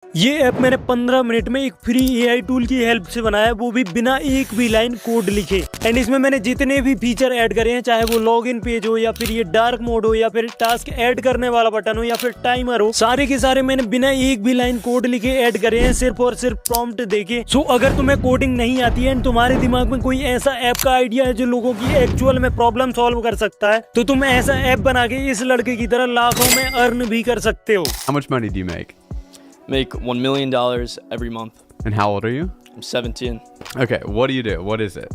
ये ऐप मैंने 15 मिनट में एक फ्री एआई टूल की हेल्प से बनाया है, वो भी बिना एक भी लाइन कोड लिखे। एंड इसमें मैंने जितने भी फीचर ऐड करे हैं, चाहे वो लॉगिन पेज हो या फिर ये डार्क मोड हो या फिर टास्क ऐड करने वाला बटन हो या फिर टाइमर हो, सारे के सारे मैंने बिना एक भी लाइन कोड लिखे ऐड करे हैं, सिर्फ और सिर्फ प्रॉम्प्ट देके। सो अगर तुम्हें कोडिंग नहीं आती है एंड तुम्हारे दिमाग में कोई ऐसा ऐप का आइडिया है जो लोगों की एक्चुअल में प्रॉब्लम सॉल्व कर सकता है, तो तुम ऐसा ऐप बना के इस लड़के की तरह लाखों में अर्न भी कर सकते हो। How much money do you make? Make $1 million every month. And how old are you? I'm 17. Okay, what do you do? What is it?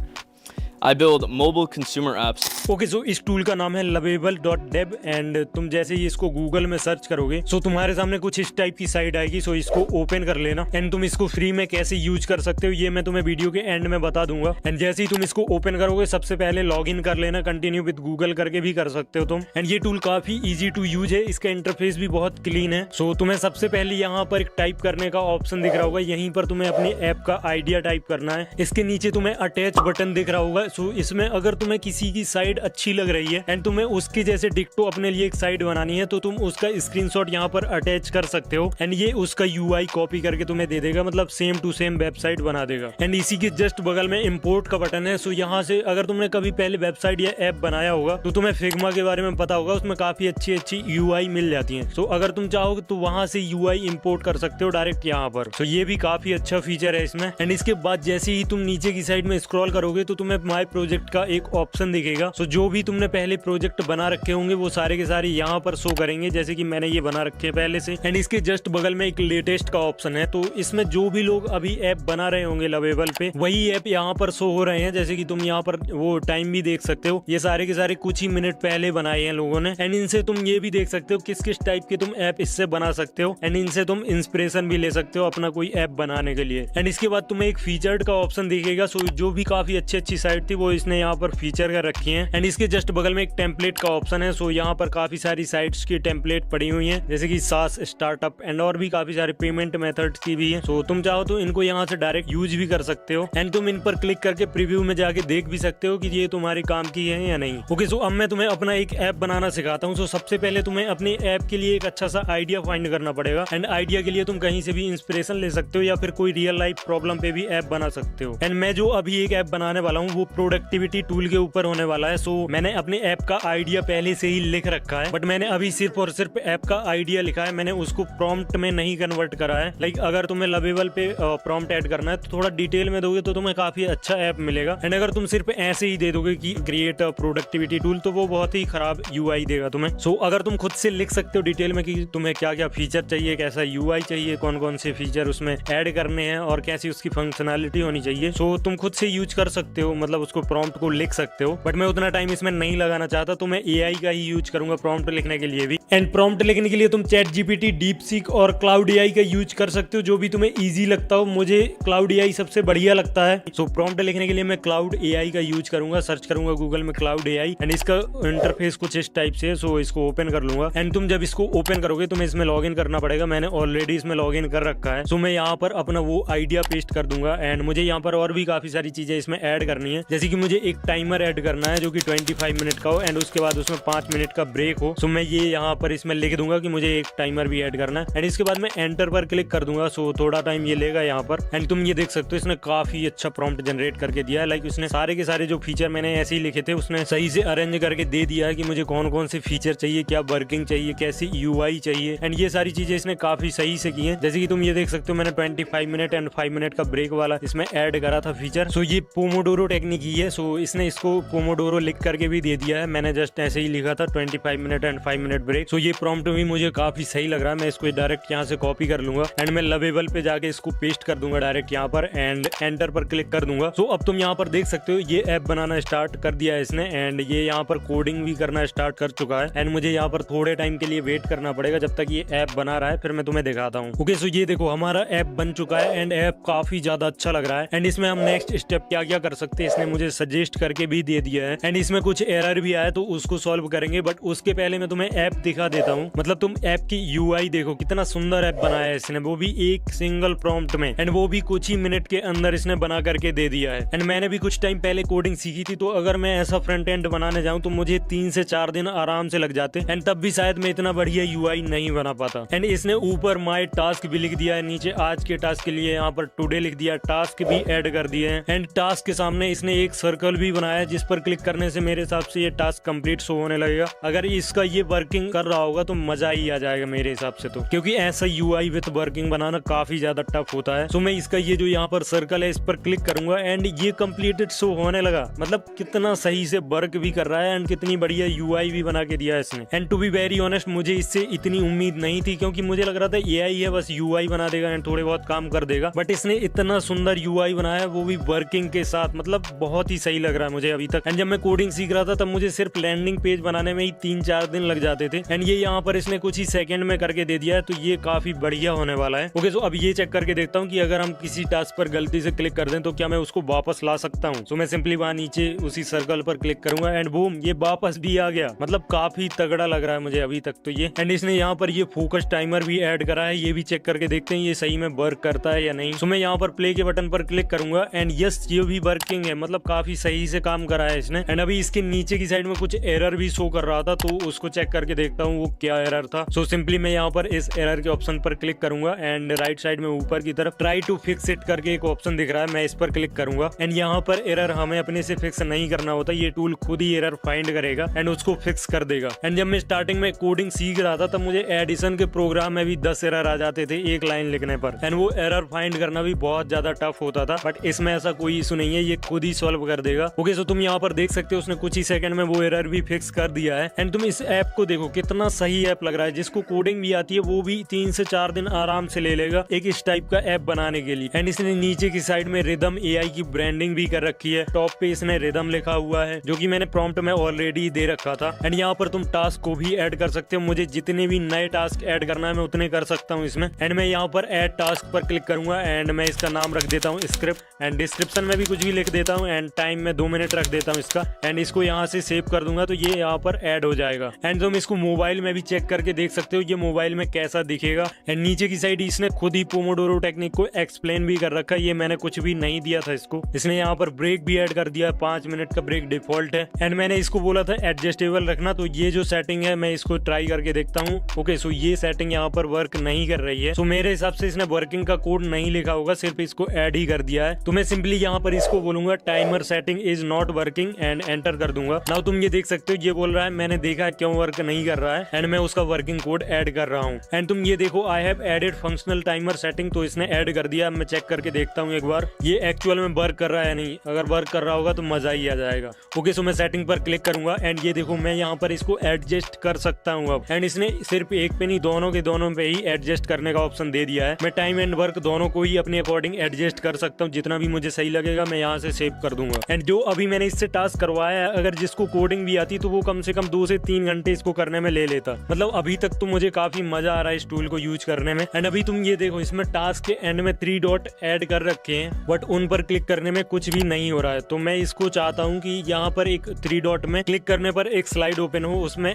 I build mobile consumer apps. Okay so इस tool का नाम है lovable.dev and तुम जैसे ही इसको Google में search करोगे सो तुम्हारे सामने कुछ इस टाइप की साइट आएगी। सो इसको ओपन कर लेना एंड तुम इसको फ्री में कैसे यूज कर सकते हो ये मैं तुम्हें वीडियो के एंड में बता दूंगा। एंड जैसे ही तुम इसको ओपन करोगे सबसे पहले लॉग इन कर लेना, कंटिन्यू विद गूगल करके भी कर सकते हो तुम। एंड ये टूल काफी ईजी टू यूज है, इसका इंटरफेस भी बहुत क्लीन है। सो तुम्हें सबसे पहले यहाँ पर एक टाइप करने का ऑप्शन दिख रहा होगा, यहीं पर तुम्हें अपनी ऐप का आइडिया टाइप करना है। इसके नीचे तुम्हें अटैच बटन दिख रहा होगा। सो इसमें अगर तुम्हें किसी की साइट अच्छी लग रही है एंड तुम्हें उसके जैसे डिक्टो अपने लिए एक साइट बनानी है तो तुम उसका स्क्रीनशॉट यहाँ पर अटैच कर सकते हो एंड ये उसका यूआई कॉपी करके तुम्हें दे देगा, मतलब सेम टू सेम वेबसाइट बना देगा। एंड इसी के जस्ट बगल में इंपोर्ट का बटन है। सो यहाँ से अगर तुमने कभी पहले वेबसाइट या ऐप बनाया होगा तो तुम्हें फिग्मा के बारे में पता होगा, उसमें काफी अच्छी अच्छी यूआई मिल जाती है। सो अगर तुम चाहोगे तो वहां से यूआई इंपोर्ट कर सकते हो डायरेक्ट यहाँ पर। सो ये भी काफी अच्छा फीचर है इसमें। एंड इसके बाद जैसे ही तुम नीचे की साइड में स्क्रॉल करोगे तो तुम्हें माई प्रोजेक्ट का एक ऑप्शन दिखेगा। सो जो भी तुमने पहले प्रोजेक्ट बना रखे होंगे वो सारे के सारे यहाँ पर शो करेंगे, जैसे कि मैंने ये बना रखे हैं पहले से। एंड इसके जस्ट बगल में एक लेटेस्ट का ऑप्शन है, तो इसमें जो भी लोग अभी ऐप बना रहे होंगे लवेबल पे वही ऐप यहाँ पर शो हो रहे हैं। जैसे कि तुम यहाँ पर वो टाइम भी देख सकते हो, ये सारे के सारे कुछ ही मिनट पहले बनाए हैं लोगों ने। एंड इनसे तुम ये भी देख सकते हो किस किस टाइप के तुम ऐप इससे बना सकते हो एंड इनसे तुम इंस्पिरेशन भी ले सकते हो अपना कोई ऐप बनाने के लिए। एंड इसके बाद तुम्हें एक फीचर्ड का ऑप्शन दिखेगा। सो जो भी काफी अच्छी अच्छी साइट थी वो इसने यहाँ पर फीचर कर रखी है। एंड इसके जस्ट बगल में एक टेम्पलेट का ऑप्शन है। सो यहाँ पर काफी सारी साइट्स की टेम्पलेट पड़ी हुई हैं, जैसे कि सास स्टार्टअप एंड और भी काफी सारे पेमेंट मेथड्स की भी है। सो तुम चाहो तो इनको यहाँ से डायरेक्ट यूज भी कर सकते हो एंड तुम इन पर क्लिक करके प्रीव्यू में जाके देख भी सकते हो कि ये तुम्हारे काम की है या नहीं। ओके सो अब मैं तुम्हें अपना एक ऐप बनाना सिखाता हूँ। सो सबसे पहले तुम्हें अपने ऐप के लिए एक अच्छा सा आइडिया फाइंड करना पड़ेगा एंड आइडिया के लिए तुम कहीं से भी इंस्पिरेशन ले सकते हो या फिर कोई रियल लाइफ प्रॉब्लम पे भी ऐप बना सकते हो। एंड मैं जो अभी एक ऐप बनाने वाला हूँ वो प्रोडक्टिविटी टूल के ऊपर होने वाला है। सो मैंने अपने ऐप का आइडिया पहले से ही लिख रखा है, बट मैंने अभी सिर्फ और सिर्फ ऐप का आइडिया लिखा है, मैंने उसको प्रॉम्प्ट में नहीं कन्वर्ट करा है। लाइक अगर तुम्हें लवेबल पे प्रॉम्प्ट ऐड करना है तो थोड़ा डिटेल में दोगे तो तुम्हें काफी अच्छा ऐप मिलेगा। एंड अगर तुम सिर्फ ऐसे ही दे दोगे कि क्रिएट प्रोडक्टिविटी टूल तो वो बहुत ही खराब यूआई देगा तुम्हें। सो अगर तुम खुद से लिख सकते हो डिटेल में कि तुम्हें क्या क्या फीचर चाहिए, कैसा यूआई चाहिए, कौन कौन से फीचर उसमें ऐड करने हैं और कैसी उसकी फंक्शनैलिटी होनी चाहिए, सो तुम खुद से यूज कर सकते हो, मतलब उसको प्रॉम्प्ट को लिख सकते हो। बट मैं उतना टाइम इसमें नहीं लगाना चाहता तो मैं एआई का ही यूज करूंगा प्रॉम्प्ट लिखने के लिए भी। एंड प्रॉम्प्ट लिखने के लिए तुम चैट जीपीटी, डीपसीक और क्लाउड एआई का यूज कर सकते हो, जो भी तुम्हें इजी लगता हो। मुझे क्लाउड एआई सबसे बढ़िया लगता है। सो प्रॉम्प्ट लिखने के लिए मैं क्लाउड एआई का यूज करूंगा, सर्च करूंगा गूगल में क्लाउड एआई एंड इसका इंटरफेस कुछ इस टाइप से है। सो इसको ओपन कर लूंगा एंड तुम जब इसको ओपन करोगे तुम्हें इसमें लॉग इन करना पड़ेगा। मैंने ऑलरेडी इसमें लॉग इन कर रखा है। सो मैं यहाँ पर अपना वो आइडिया पेस्ट कर दूंगा एंड मुझे यहाँ पर और भी काफी सारी चीजें इसमें ऐड करनी है, जैसे कि मुझे एक टाइमर ऐड करना है जो कि 25 मिनट का हो एंड उसके बाद उसमें 5 मिनट का ब्रेक हो। सो मैं ये यहाँ पर इसमें लिख दूंगा कि मुझे एक टाइमर भी ऐड करना है एंड इसके बाद मैं एंटर पर क्लिक कर दूंगा। सो थोड़ा टाइम ये लेगा यहाँ पर एंड तुम ये देख सकते हो इसने काफी अच्छा प्रॉम्प्ट जनरेट करके दिया है। लाइक उसने सारे के सारे जो फीचर मैंने ऐसे ही लिखे थे उसने सही से अरेंज करके दे दिया है कि मुझे कौन कौन से फीचर चाहिए, क्या वर्किंग चाहिए, कैसी यूआई चाहिए एंड ये सारी चीजें इसने काफी सही से की है। जैसे कि तुम ये देख सकते हो मैंने 25 मिनट एंड 5 मिनट का ब्रेक वाला इसमें ऐड करा था फीचर। सो ये पोमोडोरो टेक्निक ही है। सो इसने इसको पोमोडोरो लिख करके भी दे दिया है, मैंने जस्ट ऐसे ही लिखा था 25 मिनट एंड 5 मिनट ब्रेक। सो ये प्रॉम्प्ट भी मुझे काफी सही लग रहा है। मैं इसको डायरेक्ट यहाँ से कॉपी कर लूंगा एंड मैं लवेबल पे जाके इसको पेस्ट कर दूंगा डायरेक्ट यहाँ पर एंड एंटर पर क्लिक कर दूंगा। सो अब तुम यहाँ पर देख सकते हो ये ऐप बनाना स्टार्ट कर दिया है इसने एंड ये यहाँ पर कोडिंग भी करना स्टार्ट कर चुका है एंड मुझे यहाँ पर थोड़े टाइम के लिए वेट करना पड़ेगा जब तक ये ऐप बना रहा है, फिर मैं तुम्हें दिखाता हूँ। ओके सो ये हमारा ऐप बन चुका है एंड ऐप काफी ज्यादा अच्छा लग रहा है एंड इसमें हम नेक्स्ट स्टेप क्या क्या कर सकते हैं इसने मुझे सजेस्ट करके भी दे दिया है। एंड इसमें कुछ एरर भी आया तो उसको सॉल्व करेंगे, बट उसके पहले मैं तुम्हें ऐप दिखा देता हूँ। मतलब तुम ऐप की यूआई देखो, कितना सुंदर ऐप बनाया है इसने, वो भी एक सिंगल प्रॉम्प्ट में, एंड वो भी कुछ ही मिनट के अंदर इसने बना करके दे दिया है। एंड मैंने भी कुछ टाइम पहले कोडिंग सीखी थी, तो अगर मैं ऐसा फ्रंट एंड बनाने जाऊं तो मुझे 3 से 4 दिन आराम से लग जाते, एंड तब भी शायद मैं इतना बढ़िया यूआई नहीं बना पाता। एंड इसने ऊपर माय टास्क भी लिख दिया है, नीचे आज के टास्क के लिए यहाँ पर टुडे लिख दिया, टास्क भी ऐड कर दिए हैं। एंड टास्क के सामने इसने एक सर्कल भी बनाया है, जिस पर क्लिक करने से मेरे हिसाब से ये टास्क कंप्लीट शो होने लगेगा। अगर इसका ये वर्किंग कर रहा होगा तो मजा ही आ जाएगा मेरे हिसाब से, तो क्योंकि ऐसा यूआई विद वर्किंग बनाना काफी ज्यादा टफ होता है। तो मैं इसका ये जो यहाँ पर सर्कल है इस पर क्लिक करूंगा एंड ये कंप्लीटेड शो होने लगा। मतलब कितना सही से वर्क भी कर रहा है एंड कितनी बढ़िया यूआई भी बना के दिया है इसने। And to be very honest, मुझे इससे इतनी उम्मीद नहीं थी, क्योंकि मुझे लग रहा था एआई है, बस यूआई बना देगा एंड थोड़े बहुत काम कर देगा, बट इसने इतना सुंदर यूआई बनाया, वो भी वर्किंग के साथ। मतलब बहुत ही सही लग रहा है मुझे अभी तक। एंड जब मैं कोडिंग सीख रहा था तब मुझे सिर्फ लैंडिंग पेज बनाने में ही 3-4 दिन लग जाते थे, एंड ये यहाँ पर इसने कुछ ही सेकंड में करके दे दिया है, तो ये काफी बढ़िया होने वाला है। ओके, सो अब ये चेक करके देखता हूँ कि अगर हम किसी टास्क पर गलती से क्लिक कर दें तो क्या मैं उसको वापस ला सकता हूँ। सो मैं सिंपली वहां नीचे उसी सर्कल पर क्लिक करूंगा एंड बूम, ये वापस भी आ गया। मतलब काफी तगड़ा लग रहा है मुझे अभी तक तो ये। एंड इसने यहाँ पर ये फोकस टाइमर भी ऐड करा है, ये भी चेक करके देखते हैं ये सही में वर्क करता है या नहीं। सो मैं यहाँ पर प्ले के बटन पर क्लिक करूंगा एंड यस, ये भी वर्किंग है। मतलब काफी सही से काम करा है इसने। एंड अभी इसके नीचे की साइड में कुछ एरर भी शो कर रहा था, तो उसको चेक करके देखता हूँ वो क्या एरर था। सो सिंपली मैं यहाँ पर इस एरर के ऑप्शन पर क्लिक करूंगा एंड राइट साइड में ऊपर की तरफ ट्राई टू फिक्स इट करके एक ऑप्शन दिख रहा है, मैं इस पर क्लिक करूंगा। एंड यहाँ पर एरर हमें अपने से फिक्स नहीं करना होता, ये टूल खुद ही एरर फाइंड करेगा एंड उसको फिक्स कर देगा। एंड जब मैं स्टार्टिंग में कोडिंग सीख रहा था तब मुझे एडिशन के प्रोग्राम में भी 10 एरर आ जाते थे एक लाइन लिखने पर, एंड वो एरर फाइंड करना भी बहुत ज्यादा टफ होता था, बट इसमें ऐसा कोई इशू नहीं है, ये खुद ही सॉल्व कर देगा। ओके, सो तुम यहाँ पर देख सकते हो उसने कुछ ही सेकंड में वो एरर भी फिक्स कर दिया है। एंड तुम इस ऐप को देखो, कितना सही ऐप लग रहा है। जिसको कोडिंग भी आती है वो भी 3 से 4 दिन आराम से ले लेगा एक इस टाइप का ऐप बनाने के लिए। एंड इसने नीचे की साइड में रिदम एआई की ब्रांडिंग भी कर रखी है, टॉप पे इसने रिदम लिखा हुआ है, जो कि मैंने प्रॉम्प्ट में ऑलरेडी दे रखा था। एंड यहाँ पर तुम टास्क को भी ऐड कर सकते हो, मुझे जितने भी नए टास्क ऐड करना है मैं उतने कर सकता हूँ इसमें। एंड मैं यहाँ पर ऐड टास्क पर क्लिक करूंगा एंड मैं इसका नाम रख देता हूँ स्क्रिप्ट, एंड डिस्क्रिप्शन में भी कुछ भी लिख देता हूँ, एंड टाइम में 2 मिनट रख देता हूँ इसका। एंड इसको यहाँ से सेव कर दूंगा तो ये यहाँ पर ऐड हो जाएगा। एंड तुम इसको मोबाइल में भी चेक करके देख सकते हो ये मोबाइल में कैसा दिखेगा। एंड नीचे की साइड इसने खुद ही पोमोडोरो टेक्निक को एक्सप्लेन भी कर रखा है, ये मैंने कुछ भी नहीं दिया था इसको। इसने यहाँ पर ब्रेक भी ऐड कर दिया, 5 मिनट का ब्रेक डिफॉल्ट है। एंड मैंने इसको बोला था एडजस्टेबल रखना, तो ये जो सेटिंग है मैं इसको ट्राई करके देखता हूँ। ओके, सो ये सेटिंग यहाँ पर वर्क नहीं कर रही है, सो मेरे हिसाब से इसने वर्किंग का कोड नहीं लिखा होगा, सिर्फ इसको ऐड ही कर दिया है। तो मैं सिंपली यहाँ पर इसको बोलूंगा timer setting is not working and enter कर दूंगा। नाउ तुम ये देख सकते हो ये बोल रहा है मैंने देखा क्यों वर्क नहीं कर रहा है, एंड मैं उसका वर्किंग कोड ऐड कर रहा हूँ। एंड तुम ये देखो I have added functional timer setting, तो इसने ऐड कर दिया। मैं चेक करके देखता हूँ एक बार ये एक्चुअल में वर्क कर रहा है नहीं, अगर वर्क कर रहा होगा तो मजा ही आ जाएगा। ओके, सो मैं सेटिंग पर क्लिक करूंगा एंड ये देखो मैं यहाँ पर इसको एडजस्ट कर सकता हूँ अब। एंड इसने सिर्फ एक पे नहीं, दोनों के दोनों पे ही एडजस्ट करने का ऑप्शन दे दिया है। मैं टाइम एंड वर्क दोनों को ही अपने अकॉर्डिंग एडजस्ट कर सकता हूँ, जितना भी मुझे सही लगेगा मैं यहाँ से सेव कर दूंगा। एंड जो अभी मैंने इससे टास्क करवाया है, अगर जिसको कोडिंग भी आती तो वो कम से कम 2 से 3 घंटे इसको करने में ले लेता। मतलब अभी तक तो मुझे काफी मजा आ रहा है इस टूल को यूज करने में। एंड अभी तुम ये देखो इसमें टास्क के एंड में 3 डॉट ऐड कर रखे हैं, बट उन पर क्लिक करने में कुछ भी नहीं हो रहा है। तो मैं इसको चाहता हूँ कि यहाँ पर एक 3 डॉट में क्लिक करने पर एक स्लाइड ओपन हो, उसमें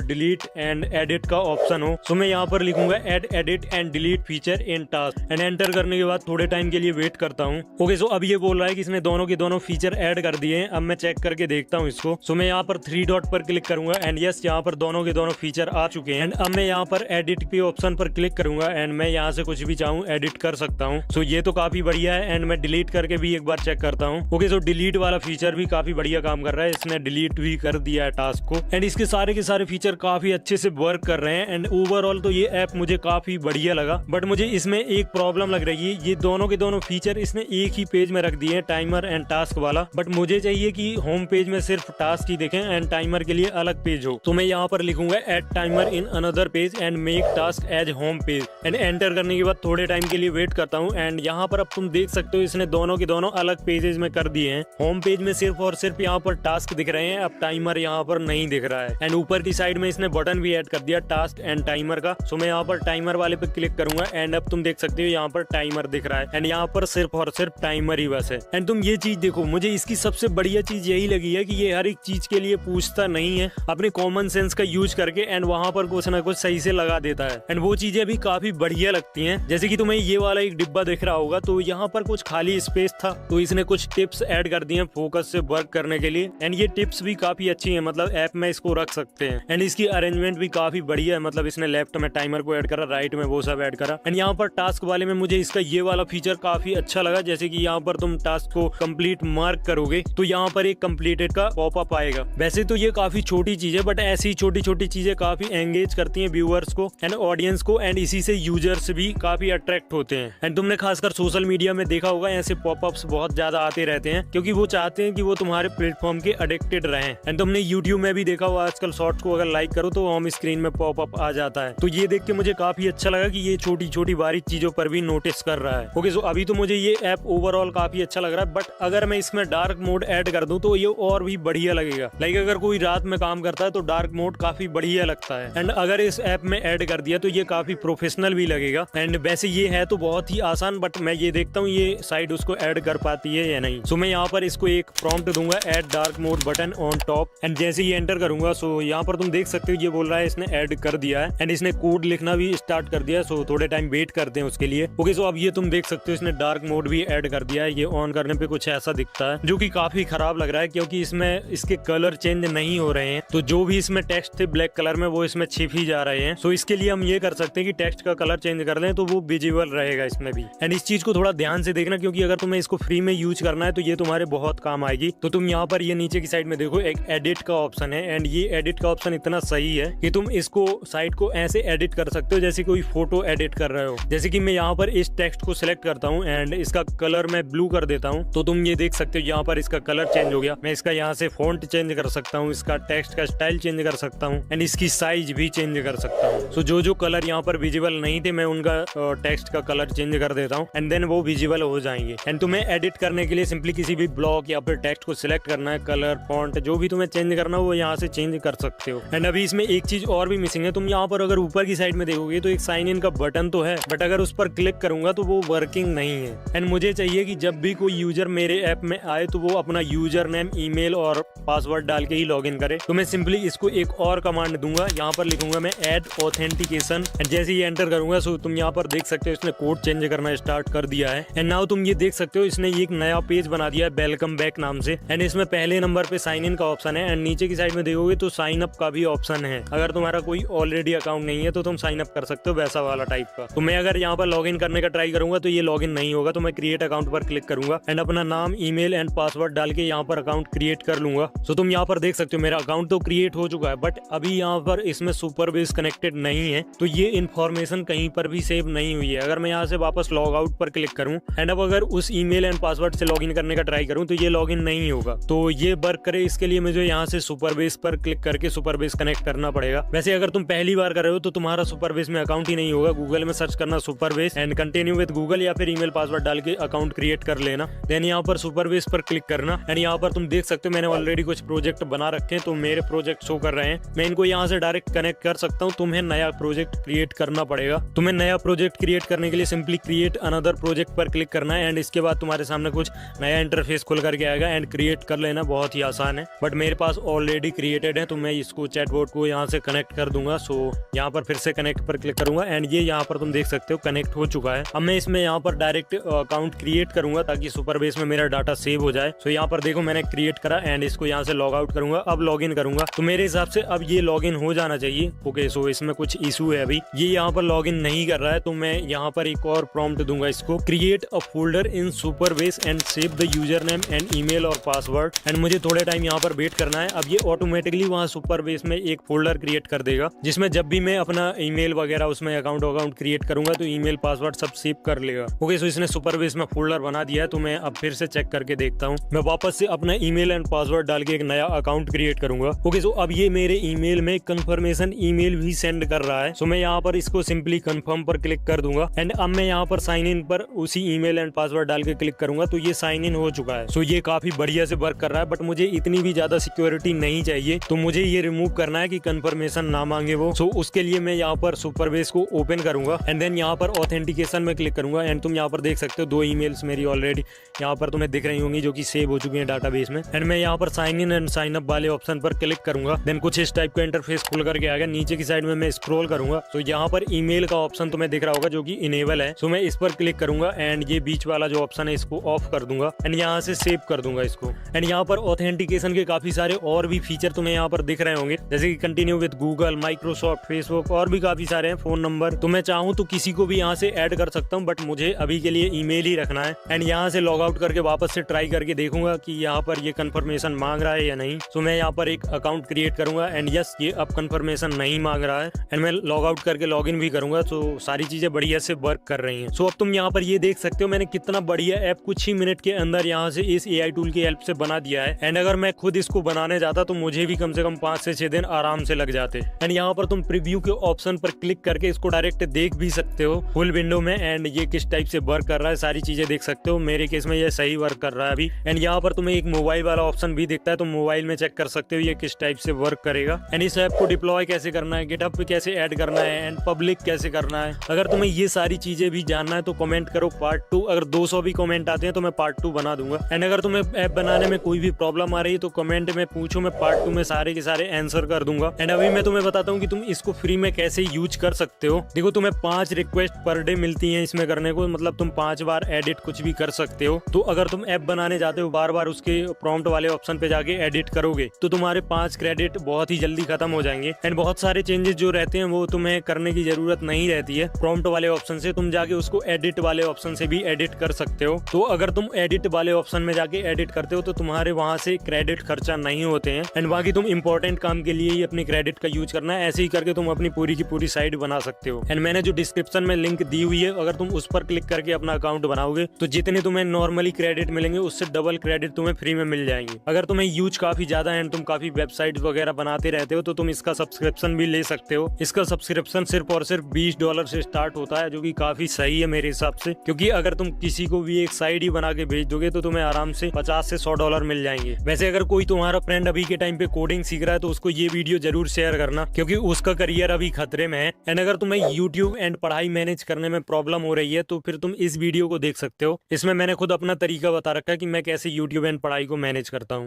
डिलीट एंड एडिट का ऑप्शन हो। तो मैं यहाँ पर लिखूंगा add edit and delete feature in task, and enter करने के बाद थोड़े टाइम के लिए वेट करता हूँ। ओके, सो अब ये बोल रहा है कि इसने दोनों के दोनों फीचर ऐड कर दिए हैं। अब मैं चेक करके देखता हूँ इसको। सो मैं यहाँ पर 3 डॉट पर क्लिक करूंगा एंड यस, यहाँ पर दोनों के दोनों फीचर आ चुके हैं। एंड अब मैं यहाँ पर एडिट के ऑप्शन पर क्लिक करूंगा एंड मैं यहाँ से कुछ भी चाहूँ एडिट कर सकता हूँ। सो ये तो काफी बढ़िया है। एंड मैं डिलीट करके भी एक बार चेक करता हूँ। ओके, सो डिलीट वाला फीचर भी काफी बढ़िया काम कर रहा है, इसने डिलीट भी कर दिया है टास्क को। एंड इसके सारे के सारे फीचर काफी अच्छे से वर्क कर रहे हैं। एंड ओवरऑल तो ये ऐप मुझे काफी बढ़िया लगा, बट मुझे इसमें एक प्रॉब्लम लग रही है, ये दोनों के दोनों फीचर इसने एक ही पेज में रख दिए हैं, टाइमर एंड टास्क वाला। बट मुझे चाहिए कि होम पेज में सिर्फ टास्क ही देखें एंड टाइमर के लिए अलग पेज हो। तो मैं यहाँ पर लिखूंगा add timer in another page and make task as home page, and enter करने के बाद थोड़े टाइम के लिए वेट करता हूँ। एंड यहाँ पर अब तुम देख सकते हो इसने दोनों के दोनों अलग पेजेस में कर दिए हैं। होम पेज में सिर्फ और सिर्फ यहाँ पर टास्क दिख रहे हैं, अब टाइमर यहाँ पर नहीं दिख रहा है। एंड ऊपर की साइड में इसने बटन भी ऐड कर दिया टास्क एंड टाइमर का। सो मैं यहाँ पर टाइमर वाले पे क्लिक करूंगा एंड अब तुम देख सकते हो यहाँ पर टाइमर दिख रहा है, एंड यहाँ पर सिर्फ और सिर्फ टाइमर ही बस है। एंड तुम ये चीज देखो देखो मुझे इसकी सबसे बढ़िया चीज यही लगी है कि ये हर एक चीज के लिए पूछता नहीं है, अपने कॉमन सेंस का यूज करके एंड वहां पर कुछ ना कुछ सही से लगा देता है। एंड वो चीजें भी काफी बढ़िया लगती हैं। जैसे कि तुम्हें ये वाला एक डिब्बा दिख रहा होगा, तो यहाँ पर कुछ खाली स्पेस था, तो इसने कुछ टिप्स ऐड कर दिए फोकस से वर्क करने के लिए। एंड ये टिप्स भी काफी अच्छी है, मतलब ऐप में इसको रख सकते हैं। एंड इसकी अरेंजमेंट भी काफी बढ़िया है, मतलब इसने लेफ्ट में टाइमर को ऐड करा, राइट में वो सब ऐड करा। एंड यहाँ पर टास्क वाले में मुझे इसका ये वाला फीचर काफी अच्छा लगा। जैसे कि यहाँ पर तुम टास्क को कंप्लीट मार्क करोगे तो यहाँ पर एक कंप्लीटेड का पॉपअप आएगा। वैसे तो ये काफी छोटी चीज है, बट ऐसी छोटी छोटी चीजें काफी एंगेज करती हैं व्यूअर्स को एंड ऑडियंस को, एंड इसी से यूजर्स भी काफी अट्रैक्ट होते हैं। एंड तुमने खासकर सोशल मीडिया में देखा होगा ऐसे पॉपअप्स बहुत ज्यादा आते रहते हैं, क्योंकि वो चाहते हैं कि वो तुम्हारे प्लेटफॉर्म के एडिक्टेड रहें। एंड तुमने यूट्यूब में भी देखा होगा आजकल शॉर्ट्स को अगर लाइक करो तो होम स्क्रीन में पॉपअप आ जाता है। तो ये देख के मुझे काफी अच्छा लगा कि ये छोटी छोटी बारीक चीजों पर भी नोटिस कर रहा है। ओके, सो अभी तो मुझे ये ऐप ओवरऑल काफी अच्छा लग रहा है, बट अगर मैं इसमें डार्क मोड ऐड कर दूं तो ये और भी बढ़िया लगेगा। लाइक अगर कोई रात में काम करता है तो डार्क मोड काफी बढ़िया लगता है। एंड अगर इस ऐप में ऐड कर दिया तो ये काफी प्रोफेशनल भी लगेगा। एंड वैसे ये है तो बहुत ही आसान, बट मैं ये देखता हूँ ये साइड उसको ऐड कर पाती है या नहीं। सो मैं यहाँ पर इसको एक प्रॉम्प्ट दूंगा, add dark mode button on top. And जैसे ही एंटर करूंगा सो यहाँ पर तुम देख सकते हो ये बोल रहा है इसने ऐड कर दिया है। एंड इसने कोड लिखना भी स्टार्ट कर दिया। सो थोड़े टाइम वेट करते हैं उसके लिए। ओके, सो अब ये तुम देख सकते हो इसने डार्क मोड भी ऐड कर दिया है। ये ऑन करने पे कुछ ऐसा दिखता है जो कि काफी खराब लग रहा है, क्योंकि इसमें इसके कलर चेंज नहीं हो रहे हैं। तो जो भी इसमें टेक्स्ट थे ब्लैक कलर में वो इसमें छिप ही जा रहे हैं। सो इसके लिए हम ये कर सकते हैं कि टेक्स्ट का कलर चेंज कर लें तो वो विजिबल रहेगा इसमें भी। एंड इस चीज को थोड़ा ध्यान से देखना, क्योंकि अगर तुम्हें इसको फ्री में यूज करना है तो ये तुम्हारे बहुत काम आएगी। तो तुम यहाँ पर ये नीचे की साइड में देखो एक एडिट का ऑप्शन है। एंड ये एडिट का ऑप्शन इतना सही है कि तुम इसको साइट को ऐसे एडिट कर सकते हो जैसे कोई फोटो एडिट कर रहे हो। जैसे कि मैं यहाँ पर इस टेक्स्ट को सिलेक्ट करता हूँ एंड इसका कलर मैं ब्लू कर देता हूँ, तो तुम ये देख सकते हो यहाँ पर इसका कलर चेंज हो गया। मैं इसका यहाँ से फॉन्ट चेंज कर सकता हूँ, इसका टेक्स्ट का स्टाइल चेंज कर सकता हूँ एंड इसकी साइज भी चेंज कर सकता हूँ। सो जो कलर यहाँ पर विजिबल नहीं थे मैं उनका टेक्स्ट का कलर चेंज कर देता हूँ एंड देन वो विजिबल हो जाएंगे। एंड तुम्हें एडिट करने के लिए सिंपली किसी भी ब्लॉक या फिर टेक्स्ट को सिलेक्ट करना है, कलर फॉन्ट जो भी तुम्हें चेंज करना हो वो यहाँ से चेंज कर सकते हो। एंड अभी इसमें एक चीज और भी मिसिंग है। तुम यहाँ पर अगर ऊपर की साइड में देखोगे तो एक साइन इन का बटन तो है, बट अगर उस पर क्लिक करूंगा तो वो वर्किंग नहीं है। एंड मुझे चाहिए कि जब भी कोई यूजर मेरे ऐप में आए तो वो अपना यूजर नेम, ईमेल और पासवर्ड डाल के ही लॉगिन करे। तो मैं सिंपली इसको एक और कमांड दूंगा, यहाँ पर लिखूंगा मैं ऐड ऑथेंटिकेशन। एंड जैसे ही एंटर करूंगा सो तुम यहाँ पर देख सकते हो इसने कोड चेंज करना स्टार्ट कर दिया है। एंड नाउ तुम ये देख सकते हो इसने एक नया पेज बना दिया है वेलकम बैक नाम से। एंड इसमें पहले नंबर पे साइन इन का ऑप्शन है एंड नीचे की साइड में देखोगे तो साइन अप का भी ऑप्शन है। अगर तुम्हारा कोई ऑलरेडी अकाउंट नहीं है तो तुम साइन अप कर सकते हो वैसा वाला टाइप का। तो मैं अगर यहाँ पर लॉगिन करने का ट्राई करूंगा तो ये लॉगिन नहीं होगा, तो मैं क्रिएट अकाउंट पर क्लिक करूंगा एंड अपना नाम, ईमेल एंड पासवर्ड डाल के यहाँ पर अकाउंट क्रिएट कर लूंगा। सो तुम यहाँ पर देख सकते हो मेरा अकाउंट तो क्रिएट हो चुका है, बट अभी यहाँ पर इसमें सुपरबेस कनेक्टेड नहीं है, तो ये इन्फॉर्मेशन कहीं पर भी सेव नहीं हुई है। अगर मैं यहाँ से वापस लॉग आउट पर क्लिक करूँ एंड अब अगर उस ईमेल एंड पासवर्ड से लॉगिन करने का ट्राई करूँ तो ये लॉगिन नहीं होगा। तो ये वर्क करे इसके लिए मुझे यहाँ से सुपरबेस पर क्लिक करके सुपरबेस कनेक्ट करना पड़ेगा। वैसे अगर तुम पहली बार कर रहे हो तो तुम्हारा सुपरबेस में अकाउंट ही नहीं होगा। गूगल में सर्च करना सुपरबेस एंड कंटिन्यू विद गूगल या फिर ईमेल पासवर्ड डाल के अकाउंट क्रिएट कर लेना। देन यहाँ पर सुपरबेस पर क्लिक करना एंड यहाँ पर तुम देख सकते हो मैंने ऑलरेडी कुछ प्रोजेक्ट बना रखे हैं, तो मेरे प्रोजेक्ट शो कर रहे हैं। मैं इनको यहाँ से डायरेक्ट कनेक्ट कर सकता हूँ। तुम्हें नया प्रोजेक्ट क्रिएट करना पड़ेगा। तुम्हें नया प्रोजेक्ट क्रिएट करने के लिए सिंपली क्रिएट अनदर प्रोजेक्ट पर क्लिक करना है एंड इसके बाद तुम्हारे सामने कुछ नया इंटरफेस खुल करके आएगा एंड क्रिएट कर लेना। बहुत ही आसान है, बट मेरे पास ऑलरेडी क्रिएटेड है तो मैं इसको चैटबॉट को यहाँ से कनेक्ट कर दूंगा। सो यहाँ पर फिर से कनेक्ट पर क्लिक करूंगा एंड ये यहाँ पर तुम देख सकते हो कनेक्ट हो चुका है। अब मैं इसमें यहाँ पर डायरेक्ट अकाउंट क्रिएट करूंगा ताकि सुपरबेस में मेरा डाटा सेव हो जाए। सो यहाँ पर देखो मैंने क्रिएट करा एंड इसको यहाँ से लॉग आउट करूंगा। अब लॉग इन करूंगा तो मेरे हिसाब से अब ये लॉग इन हो जाना चाहिए। ओके, सो इसमें कुछ इशू है, अभी ये यहाँ पर लॉग इन नहीं कर रहा है, तो मैं यहाँ पर एक और प्रॉम्प्ट दूंगा इसको, create a folder in Supabase and save the user name and email और पासवर्ड। एंड मुझे थोड़े टाइम यहाँ पर वेट करना है। अब ये ऑटोमेटिकली वहाँ सुपरबेस में एक फोल्डर क्रिएट कर देगा जिसमें जब भी मैं अपना ईमेल वगैरह उसमें अकाउंट क्रिएट करूंगा तो ईमेल पासवर्ड सब सेव कर लेगा। ओके, सो इसने सुपरबेस में फोल्डर बना दिया है, तो मैं अब फिर से चेक करके देखता हूँ। मैं वापस से अपना ईमेल एंड पासवर्ड डाल के एक नया अकाउंट क्रिएट करूंगा। ओके, सो अब ये मेरे ईमेल में कंफर्मेशन ईमेल भी सेंड कर रहा है। सो मैं यहाँ पर इसको सिंपली कंफर्म पर क्लिक कर दूंगा एंड अब मैं यहाँ पर साइन इन पर उसी ईमेल एंड पासवर्ड डाल के क्लिक करूंगा तो ये साइन इन हो चुका है। सो ये काफी बढ़िया से वर्क कर रहा है, बट मुझे इतनी भी ज्यादा सिक्योरिटी नहीं चाहिए, तो मुझे ये रिमूव करना है कि कंफर्मेशन ना मांगे वो। सो उसके लिए मैं यहाँ पर सुपरबेस को ओपन करूंगा एंड देन यहाँ पर ऑथेंटिकेशन में क्लिक करूंगा एंड तुम यहाँ पर देख सकते हो 2 ईमेल्स मेरी ऑलरेडी यहाँ पर तुम्हें दिख रही होंगी जो कि सेव हो चुकी है डाटाबेस में। एंड मैं यहाँ पर sign in and sign up वाले ऑप्शन पर क्लिक करूंगा। देन कुछ इस टाइप का इंटरफेस खुल करके आ गया। नीचे की साइड में मैं स्क्रॉल करूंगा तो यहाँ पर ईमेल का ऑप्शन तुम्हें दिख रहा होगा जो कि इनेबल है। सो मैं इस पर क्लिक करूंगा एंड ये बीच वाला जो ऑप्शन है इसको ऑफ कर दूंगा एंड यहाँ से सेव कर दूंगा इसको। एंड यहाँ पर ऑथेंटिकेशन के काफी सारे और भी फीचर तुम्हें यहाँ पर दिख रहे होंगे, जैसे कि continue with Google, Microsoft, Facebook और भी काफी सारे हैं। फोन नंबर तो मैं चाहूँ तो किसी को भी यहाँ से ऐड कर सकता हूँ, बट मुझे अभी के लिए ईमेल ही रखना है। एंड यहाँ से लॉग आउट करके वापस से ट्राई करके देखूंगा कि यहाँ पर ये कंफर्मेशन मांग रहा है या नहीं। सो मैं यहाँ पर एक अकाउंट क्रिएट करूंगा एंड यस ये अब कंफर्मेशन नहीं मांग रहा है एंड मैं लॉग आउट करके लॉग इन भी करूंगा। सो सारी चीजें बढ़िया से वर्क कर रही हैं। सो अब तुम यहाँ पर ये देख सकते हो मैंने कितना बढ़िया ऐप कुछ ही मिनट के अंदर यहाँ से इस AI टूल की हेल्प से बना दिया है। एंड अगर मैं खुद इसको बनाने जाता तो मुझे भी कम से कम 5 से 6 दिन आराम से लग जाते। एंड यहाँ पर तुम प्रीव्यू के ऑप्शन पर क्लिक करके इसको डायरेक्ट देख भी सकते हो फुल विंडो में एंड ये किस टाइप से वर्क कर रहा है सारी चीजें देख सकते हो। मेरे केस में ये सही वर्क कर रहा है अभी। एंड यहाँ पर तुम्हें एक मोबाइल वाला ऑप्शन भी दिखता है तो मोबाइल में चेक कर सकते हो ये किस टाइप से वर्क करेगा। एंड इस ऐप को डिप्लॉय कैसे करना है, गिटहब पे कैसे ऐड करना है एंड पब्लिक कैसे करना है। अगर तुम्हें ये सारी चीजें भी जानना है तो कमेंट करो पार्ट 2। अगर 200 भी कमेंट आते हैं तो मैं पार्ट 2 बना दूंगा। एंड अगर तुम्हें ऐप बनाने में कोई भी प्रॉब्लम आ रही है तो कमेंट में पूछो, मैं पार्ट 2 में सारे के सारे आंसर कर दूंगा। एंड अभी मैं तुम्हें बताता हूँ कि तुम इसको फ्री में कैसे यूज कर सकते हो। देखो तुम्हें 5 रिक्वेस्ट पर डे मिलती है इसमें करने को, मतलब तुम 5 बार एडिट कुछ भी कर सकते हो। तो अगर तुम ऐप बनाने जाते हो बार बार उसके प्रॉम्प्ट वाले ऑप्शन पे जाके एडिट करोगे तो तुम्हारे 5 क्रेडिट बहुत ही जल्दी खत्म हो जाएंगे। एंड बहुत सारे चेंजेस जो रहते हैं वो तुम्हें करने की जरूरत नहीं रहती है। प्रॉम्प्ट वाले ऑप्शन से तुम जाके उसको एडिट वाले ऑप्शन से भी एडिट कर सकते हो। तो अगर तुम एडिट वाले ऑप्शन में जाके एडिट करते हो तो तुम्हारे वहां से क्रेडिट खर्चा नहीं होते हैं। एंड बाकी तुम इंपॉर्टेंट काम के लिए ही अपने क्रेडिट का यूज करना है। ऐसे ही करके तुम अपनी पूरी की पूरी साइट बना सकते हो। एंड मैंने जो डिस्क्रिप्शन में लिंक दी हुई है अगर तुम उस पर क्लिक करके अपना अकाउंट बनाओगे तो जितने तुम्हें नॉर्मली क्रेडिट मिलेंगे उससे डबल क्रेडिट तुम्हें फ्री में मिल जाएंगे। अगर तुम्हें यूज काफी ज्यादा एंड तुम काफी वेबसाइट वगैरह बनाते रहते हो तो तुम इसका सब्सक्रिप्शन भी ले सकते हो। इसका सब्सक्रिप्शन सिर्फ और सिर्फ $20 से स्टार्ट होता है जो कि काफी सही है मेरे हिसाब से, क्योंकि अगर तुम किसी को भी एक साइट ही बना के भेज दोगे तो तुम्हें आराम से $50 से $100 मिल जाएंगे। वैसे अगर कोई तुम्हारा फ्रेंड अभी के टाइम पे कोडिंग सीख रहा है तो उसको ये वीडियो जरूर शेयर करना, क्योंकि उसका करियर अभी खतरे में है। एंड अगर तुम्हें यूट्यूब एंड पढ़ाई मैनेज करने में प्रॉब्लम हो रही है तो फिर तुम इस वीडियो को देख सकते हो। इसमें मैंने खुद अपना तरीका बता रखा है कि मैं कैसे यूट्यूब एंड पढ़ाई को मैनेज करता हूँ।